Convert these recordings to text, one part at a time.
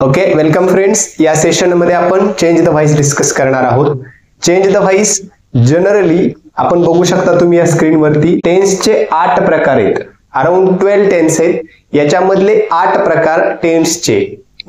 Okay, welcome friends. या session मध्ये आपण चेंज द व्हॉइस डिस्कस करणार आहोत. चेंज द व्हॉइस जनरली आपण बघू शकता तुम्ही या स्क्रीन वरती टेन्सचे 8 प्रकार आहेत. अराउंड 12 टेन्स आहेत. याच्यामधले 8 प्रकार टेन्सचे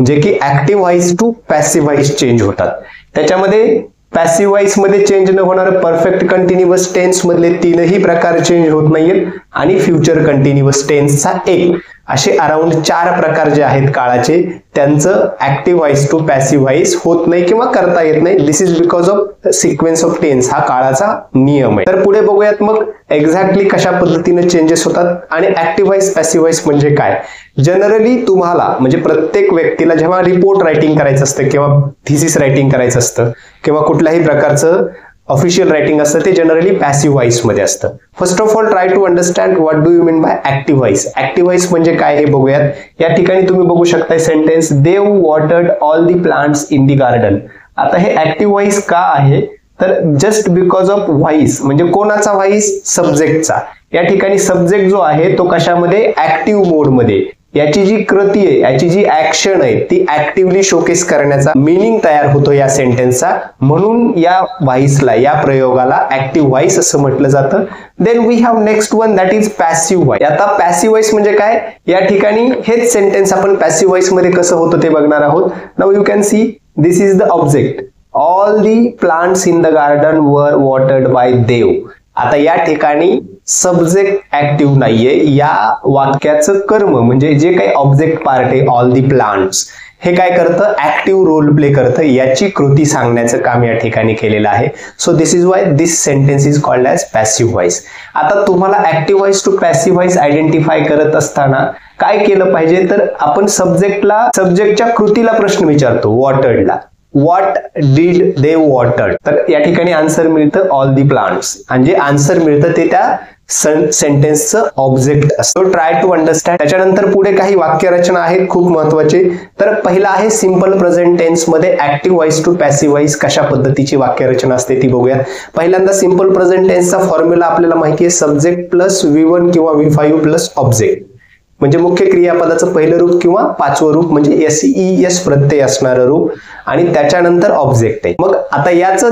जे की active voice to passive voice change होतात. त्याच्यामध्ये पॅसिव्ह व्हॉइस मध्ये चेंज न होणार परफेक्ट कंटिन्युअस टेन्स मधले 3ही प्रकार चेंज होत नाहीत आणि फ्युचर कंटिन्युअस टेन्सचा 1 असे अराउंड 4 प्रकार जे आहेत काळाचे त्यांचं active voice to passive voice होत नाही किंवा करता येत नाही. This is because of sequence of tense. हा काळाचा नियम आहे. तर पुढे बघूयात मग एक्झॅक्टली कशा पद्धतीने चेंजेस होतात आणि ऍक्टिव्ह व्हॉइस पॅसिव्ह व्हॉइस म्हणजे काय. जनरली तुम्हाला म्हणजे प्रत्येक व्यक्तीला जेव्हा रिपोर्ट रायटिंग करायचं असतं किंवा थिसिस रायटिंग करायचं असतं किंवा कुठल्याही प्रकारचं ऑफिशियल रायटिंग असतं ते जनरली पॅसिव्ह व्हॉइस मध्ये असतं. First of all try to understand what do you mean by active voice. Active voice म्हणजे काय हे बघूयात. या ठिकाणी तुम्ही बघू शकता sentence Dev watered all the plants in the garden. आता हे ऍक्टिव्ह व्हॉइस का आहे तर जस्ट बिकॉज ऑफ व्हॉइस म्हणजे कोणाचा व्हॉइस, सब्जेक्टचा. या ठिकाणी सब्जेक्ट जो आहे तो कशामध्ये, ऍक्टिव्ह मोड मध्ये. याची जी कृती आहे, याची जी ऍक्शन आहे ती ऍक्टिव्हली शोकेस करण्याचा मीनिंग तयार होतो या सेंटेन्सचा. म्हणून या व्हॉइसला, या प्रयोगाला ऍक्टिव्ह व्हॉइस असं म्हटलं जातं. Then we have next one that is passive voice. आता पॅसिव्ह व्हॉइस म्हणजे काय, या ठिकाणी हेच सेंटेन्स आपण पॅसिव्ह व्हॉइस मध्ये कसं होतं ते बघणार आहोत. Now you can see this is the object. All the plants in the garden वर वॉटर्ड बाय देव. आता या ठिकाणी सब्जेक्ट ऍक्टिव्ह नाहीये. या वाक्याचं कर्म म्हणजे जे काही ऑब्जेक्ट पार्ट आहे ऑल दी प्लांट्स हे काय करतं, ऍक्टिव्ह रोल प्ले करतं. याची कृती सांगण्याचं काम या ठिकाणी केलेलं आहे. So this is why this sentence is called as passive voice. आता तुम्हाला active voice to passive voice identify करत असताना काय केलं पाहिजे तर आपण सब्जेक्टच्या कृतीला प्रश्न विचारतो. वॉटर्डला व्हॉट डिड दे वॉटर्ड, तर या ठिकाणी आन्सर मिळतं ऑल दी प्लांट्स. आणि जे आन्सर मिळतं ते त्या सेंटेन्सचं ऑब्जेक्ट असतो. Try to understand. त्याच्यानंतर पुढे काही वाक्यरचना आहेत खूप महत्वाचे. तर पहिला आहे सिंपल प्रेझेंट टेन्स मध्ये active voice to passive voice कशा पद्धतीची वाक्यरचना असते ती बघूयात. पहिल्यांदा सिंपल प्रेझेंट टेन्सचा फॉर्म्युला आपल्याला माहिती आहे, सब्जेक्ट प्लस V1 किंवा V5 प्लस ऑब्जेक्ट. म्हणजे मुख्य क्रियापदाचं पहिलं रूप किंवा 5वं रूप म्हणजे SES प्रत्यय असणारं रूप आणि त्याच्यानंतर ऑब्जेक्ट आहे. मग आता याच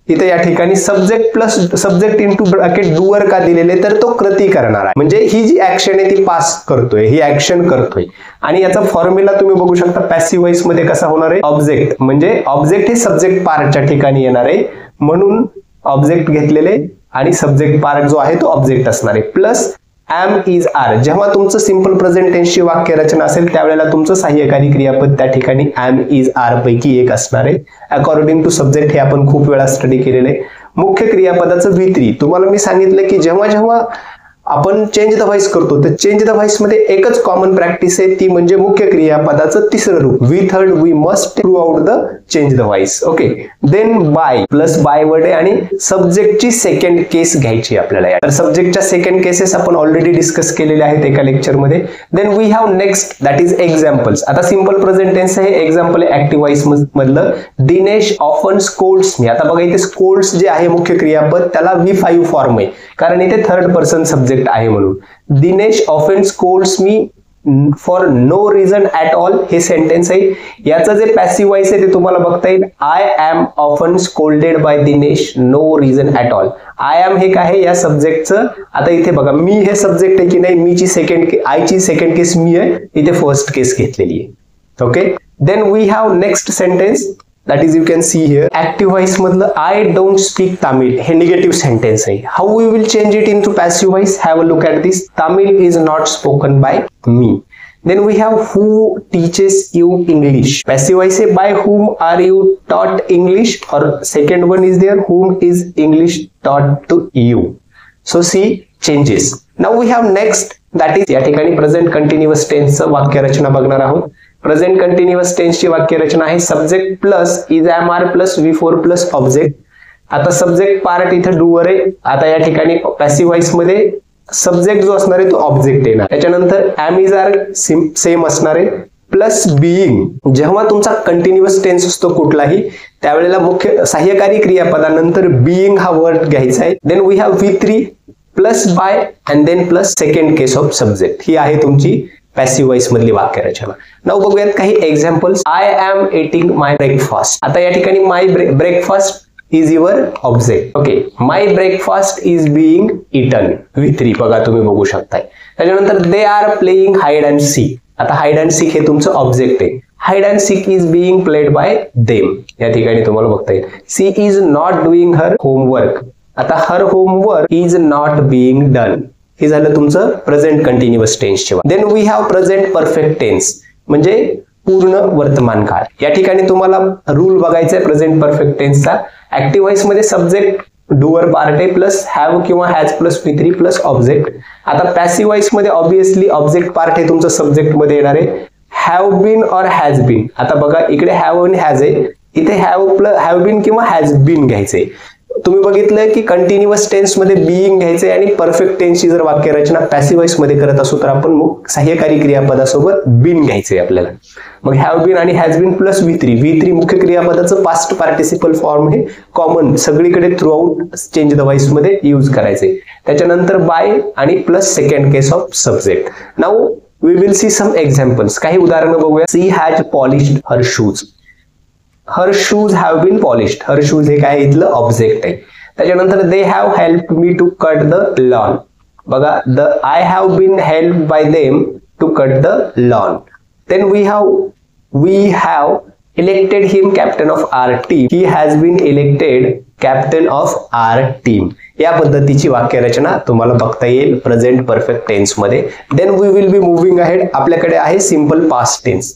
इथे या ठिकाणी subject plus subject into bracket doer का दिलेले तर तो कृती करणार आहे. म्हणजे ही जी ऍक्शन आहे ती पास करतोय, ही ऍक्शन करतोय. आणि याचा फॉर्म्युला तुम्ही बघू शकता पॅसिव्ह व्हॉइस मध्ये कसा होणार आहे, ऑब्जेक्ट म्हणजे ऑब्जेक्ट हे सब्जेक्ट पार्टच्या ठिकाणी येणार आहे म्हणून ऑब्जेक्ट घेतलेले आणि सब्जेक्ट पार्ट जो आहे तो ऑब्जेक्ट असणार आहे. Plus am is are. जेव्हा तुमचं सिंपल प्रेझेंट टेन्सची वाक्यरचना असेल त्यावेळेला तुमचं सहाय्यकारी क्रियापद त्या ठिकाणी am is are पैकी एक असणार आहे. अकॉर्डिंग टू सब्जेक्ट हे आपण खूप वेळा स्टडी केलेलं आहे. मुख्य क्रियापदाचं V3 तुम्हाला मी सांगितलं की जेव्हा आपण चेंज द व्हॉइस करतो तर चेंज द व्हॉइस मध्ये एकच कॉमन प्रॅक्टिस आहे ती म्हणजे मुख्य क्रियापदाचं तिसरं रूप V3 we must throughout the change the voice. Okay, then by plus by word आहे आणि सब्जेक्टची सेकंड केस घ्यायची आपल्याला. तर सब्जेक्टच्या सेकंड केसेस आपण ऑलरेडी डिस्कस केलेले आहेत एका लेक्चर मध्ये. Then we have next that is examples. आता सिंपल प्रेझेंट टेन्स हे एक्झाम्पल आहे ऍक्टिव्ह व्हॉइस मधलं. Dinesh often scolds me. आता बघा इथे स्कोल्ड्स जे आहे मुख्य क्रियापद त्याला V5 फॉर्म आहे कारण इथे थर्ड पर्सन सब्जेक्ट आहे म्हणून. Dinesh often scolds me for no reason at all हे सेंटेन्स आहे. याचं जे पॅसिव्ह व्हॉइस आहे ते तुम्हाला बघता येईल. I am often scolded by Dinesh no reason at all. I am हे काय आहे या सब्जेक्टचं. आता इथे बघा मी हे सब्जेक्ट आहे की नाही, मीची आयची सेकंड केस मी आहे, इथे फर्स्ट केस घेतलेली आहे. Okay, then we have next sentence that is you can see here active voice मधलं I don't speak Tamil हे निगेटिव्ह सेंटेन्स आहे. how we will change it into passive voice, have a look at this. Tamil is not spoken by me. Then we have who teaches you English. Passive voice say by whom are you taught English, or second one is there whom is English taught to you. So see changes. Now we have next that is या ठिकाणी present continuous टेन्सचं वाक्यरचना बघणार आहोत. Present continuous टेन्सची वाक्यरचना आहे subject plus is am are plus V4 plus object. आता subject part इथं डूअर आहे. आता या ठिकाणी पॅसिव्ह व्हॉइस मध्ये सब्जेक्ट जो असणार आहे तो ऑब्जेक्ट येणार. त्याच्यानंतर एम इज आर सेम असणार आहे प्लस बिईंग. जेव्हा तुमचा कंटिन्युअस टेन्स असतो कुठलाही त्यावेळेला मुख्य सहाय्यकारी क्रियापदानंतर बिईंग हा वर्ड घ्यायचा आहे. Then we have V3 plus by and then plus second case of subject. ही आहे तुमची पॅसिव्ह वॉइस मधली वाक्यरचना. नाव बघूयात काही examples. I am eating my breakfast. आता या ठिकाणी my breakfast is your object. Okay, my breakfast is being eaten. V3 बघा तुम्ही बघू शकताय. त्याच्यानंतर they are playing hide and seek. आता हाइड अँड सीक हे तुमचं ऑब्जेक्ट आहे. Hide and sick is being played by them. या ठिकाणी तुम्हाला बघता येईल. She is not doing her homework. आता her homework is not being done. हे झालं तुमचं प्रेझेंट कंटिन्युअस टेन्सचे. Then we have present perfect tense म्हणजे पूर्ण वर्तमान काळ. या ठिकाणी तुम्हाला रूल बघायचा आहे प्रेझेंट परफेक्ट टेन्सचा. ऍक्टिव्ह व्हॉइस मध्ये सब्जेक्ट डुअर पार्ट आहे प्लस हॅव किंवा has plus V3 plus object. आता पॅसिव्ह व्हॉइस मध्ये ऑब्विसली ऑब्जेक्ट पार्ट हे तुमचं सब्जेक्ट मध्ये येणार आहे. हॅव बीन और हॅज बीन. आता बघा इकडे हॅव आणि हॅज आहे, इथे हॅव बीन किंवा हॅज बीन घ्यायचे. तुम्ही बघितलं की कंटिन्युअस टेन्स मध्ये बीइंग घ्यायचे आणि परफेक्ट टेन्सची जर वाक्यरचना पॅसिव्ह व्हॉइस मध्ये करत असू तर आपण सहाय्यकारी क्रियापदासोबत बीन घ्यायचे आपल्याला. मग हॅव बीन आणि हॅज बीन प्लस V3 मुख्य क्रियापदाचं पास्ट पार्टिसिपल फॉर्म हे कॉमन सगळीकडे through out change the voice मध्ये यूज करायचे. त्याच्यानंतर बाय आणि plus second case of subject. Now we will see some examples. काही उदाहरणं बघूया. She has polished her shoes. Her shoes have been polished. Her shoes हे काय इथलं ऑब्जेक्ट आहे. त्याच्यानंतर they have help me to cut the lawn. बघा I have been help by them to cut the lawn. Then we have elected him captain of our team. He has been elected captain of our team. या पद्धतीची वाक्यरचना तुम्हाला बघता येईल present perfect tense मध्ये. Then we will be moving ahead. आपल्याकडे आहे simple past tense.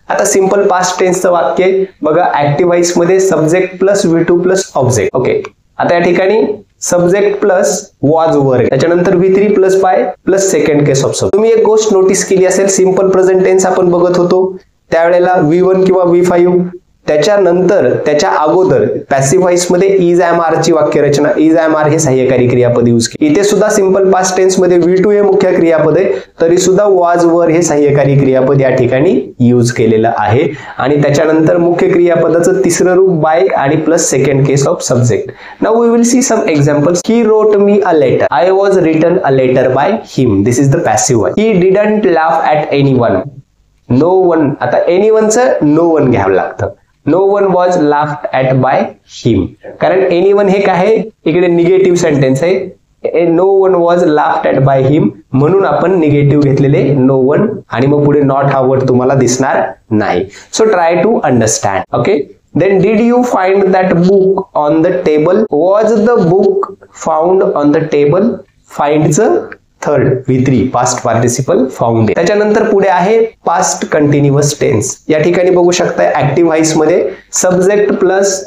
आता सिंपल पास्ट टेन्सचं वाक्य बघा ऍक्टिव्ह व्हॉइस मध्ये subject plus V2 plus object. Okay, आता या ठिकाणी सब्जेक्ट प्लस वॉज वर, त्याच्यानंतर V3 plus by plus second case of subject. तुम्ही एक गोष्ट नोटीस केली असेल, सिंपल प्रेझेंट टेन्स आपण बघत होतो त्यावेळेला V1 किंवा V5, त्याच्यानंतर त्याच्या अगोदर पॅसिव्ह व्हॉइस मध्ये इज एम आर ची वाक्यरचना. इज एम आर हे सहाय्यकारी क्रियापद यूज केले. इथे सुद्धा सिंपल पास्ट टेन्स मध्ये V2 हे मुख्य क्रियापद आहे, तरी सुद्धा वॉज वर हे सहाय्यकारी क्रियापद या ठिकाणी यूज केलेलं आहे. आणि त्याच्यानंतर मुख्य क्रियापदाचं तिसरं रूप बाय आणि plus second case of subject. Now we will see some examples. He wrote me a letter. I was written a letter by him. This is the passive voice. He didn't laugh at anyone. No one. आता एनीवनचं no one घ्यावं लागतं. No one was laughed at by him. कारण anyone हे काय आहे, इकडे negative sentence आहे. No one was laughed at by him म्हणून आपण निगेटिव्ह घेतलेले नो वन आणि मग पुढे नॉट हा वर्ड तुम्हाला दिसणार नाही. So try to understand. Okay, then did you find that book on the table. Was the book found on the table. फाइंडचं third V3 past participle found. त्याच्यानंतर पुढे आहे पास्ट कंटिन्युअस टेन्स. या ठिकाणी बघू शकता ऍक्टिव्ह व्हॉइस मध्ये subject plus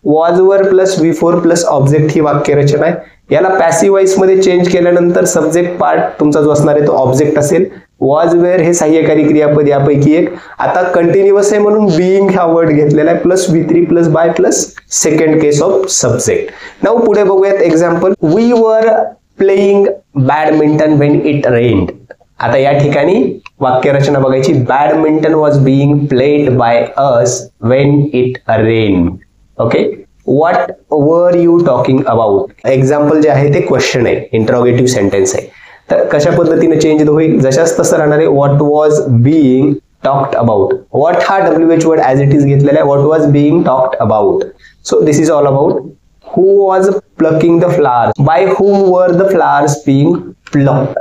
was were plus V4 plus object ही वाक्यरचना आहे. याला पॅसिव्ह व्हॉइस मध्ये चेंज केल्यानंतर सब्जेक्ट पार्ट तुमचा जो असणार आहे तो ऑब्जेक्ट असेल. वॉज वेअर हे सहाय्यकारी क्रियापद यापैकी एक. आता कंटिन्युअस आहे म्हणून बीइंग हा वर्ड घेतलेला आहे plus V3 plus by plus second case of subject. Now पुढे बघूयात example. We were playing badminton when it rained. आता या ठिकाणी वाक्यरचना बघायची. Badminton was being played by us when it rained. Okay, what are you talking about. Example जे आहे ते क्वेश्चन आहे, इंटरॉगेटिव्ह सेंटेन्स आहे. तर कशा पद्धतीने चेंज होईल, जशाच तसं राहणार आहे. What was being talked about. What हा WH word as it is घेतलेला आहे. What was being talked about. So this is all about. Who was plucking the flowers? By whom were the flowers being plucked?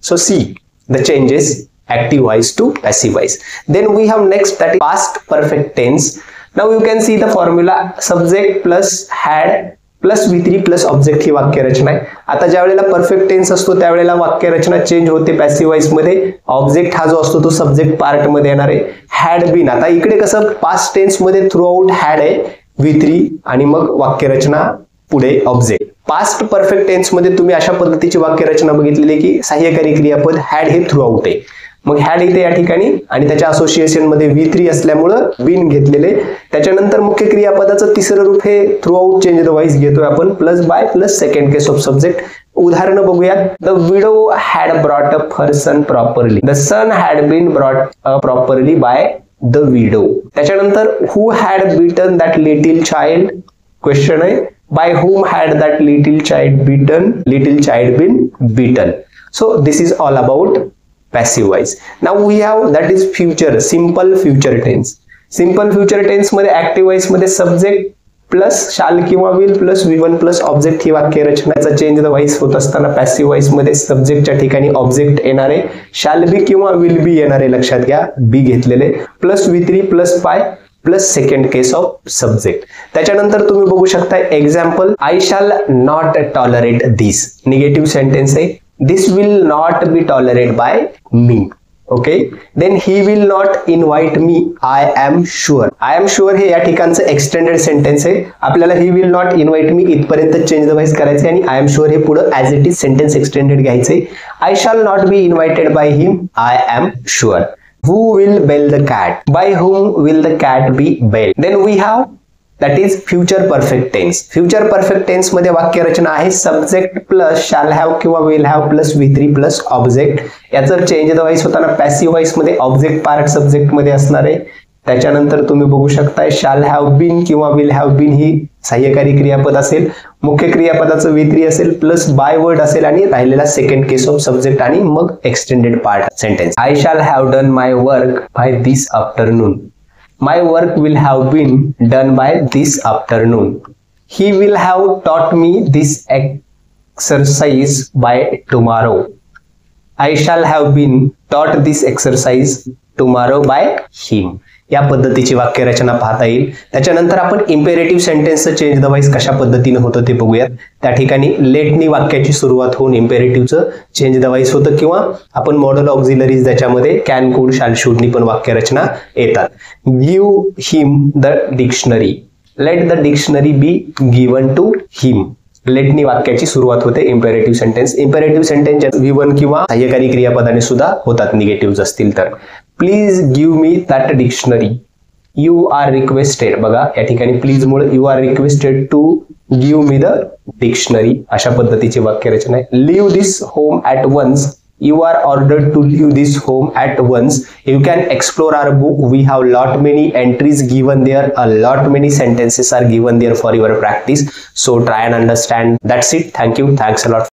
So see the changes, active voice to passive voice. Then we have next that is past perfect tense. Now you can see the formula. Subject plus had plus V3 plus object ही वाक्यरचना आहे. आता ज्या वेळेला perfect tense असतो त्यावेळेला वाक्यरचना change होते पॅसिव्ह व्हॉइस मध्ये. ऑब्जेक्ट हा जो असतो तो सब्जेक्ट पार्ट मध्ये येणार आहे. Had been. आता इकडे कसं पास्ट टेन्स मध्ये थ्रू आउट हॅड आहे V3 आणि मग वाक्यरचना पुढे ऑब्जेक्ट. पास्ट परफेक्ट टेन्स मध्ये तुम्ही अशा पद्धतीची वाक्यरचना बघितलेली की सहाय्यकारी क्रियापद हॅड हे थ्रू आउट आहे. मग हॅड इथे या ठिकाणी आणि त्याच्या असोसिएशन मध्ये V3 असल्यामुळं बीन घेतलेले. त्याच्यानंतर मुख्य क्रियापदाचं तिसरं रूप हे through out change the voice घेतोय आपण plus by plus second case of subject. उदाहरण बघूयात. The widow had brought up her son properly. The son had been brought up properly by the widow. त्याच्यानंतर who had beaten that little child. Question आहे by whom had that little child been beaten. So this is all about passive voice. Now we have that is future, simple future tense. Simple future tense मध्ये active voice मध्ये subject plus shall किंवा will plus V1 plus object ही वाक्य रचनाचा change the voice होत असताना passive voice मध्ये सब्जेक्टच्या ठिकाणी ऑब्जेक्ट येणारे, शाल बी किंवा विल बी येणारे, लक्षात घ्या बी घेतलेले, plus V3 plus by plus second case of subject. त्याच्यानंतर तुम्ही बघू शकता example, I shall not tolerate this, negative sentence आहे, this will not be tolerate by me. Okay, then he will not invite me, I am sure. I am sure हे या ठिकाणचं extended sentence आहे. आपल्याला he will not invite me इथपर्यंत change the voice करायचे आणि I am sure हे पुढे as it is sentence extended घ्यायचे. I shall not be invited by him, I am sure. Who will bail the cat? By whom will the cat be bailed? Then we have that is future perfect tense. Future perfect tense मध्ये वाक्य रचना आहे subject plus shall have किंवा will have plus V3 plus object. याचं change the voice होताना passive voice मध्ये object part subject मध्ये असणार आहे. त्याच्यानंतर तुम्ही बघू शकताय शाल हॅव बीन किंवा विल हॅव बीन ही सहाय्यकारी क्रियापद असेल, मुख्य क्रियापदाचं V3 असेल प्लस बाय वर्ड असेल आणि राहिलेला सेकंड केस ऑफ सब्जेक्ट आणि मग extended part sentence. I shall have done my work by this afternoon, my work will have been done by this afternoon. He will have taught me this exercise by tomorrow, I shall have been taught this exercise tomorrow by him. या पद्धतीची वाक्य रचना पाहता येईल. त्याच्यानंतर आपण imperative सेंटेन्सचं change the voice कशा पद्धतीने होतं ते बघूयात. त्या ठिकाणी लेटनी वाक्याची सुरुवात होऊन इम्पेरेटिव्हचं चेंज द व्हॉइस होतं किंवा आपण मॉडल ऑक्झिलरीज ज्याच्यामध्ये कॅन कुड शाल शुडनी पण वाक्य रचना येतात. Give him the dictionary, let the dictionary be given to him. लेटनी वाक्याची सुरुवात होते imperative sentence. Imperative sentence V1 किंवा सहाय्यकारी क्रियापदाने सुद्धा होतात निगेटिव्ह असतील तर. Please give me that dictionary, you are requested. बघा या ठिकाणी प्लीज मुळे you are requested to give me the dictionary, अशा पद्धतीची वाक्य रचना आहे. Leave this home at once, you are ordered to leave this home at once. You can explore our book, we have lot many entries given there, a lot many sentences are given there for your practice, so try and understand. That's it. Thank you, thanks a lot.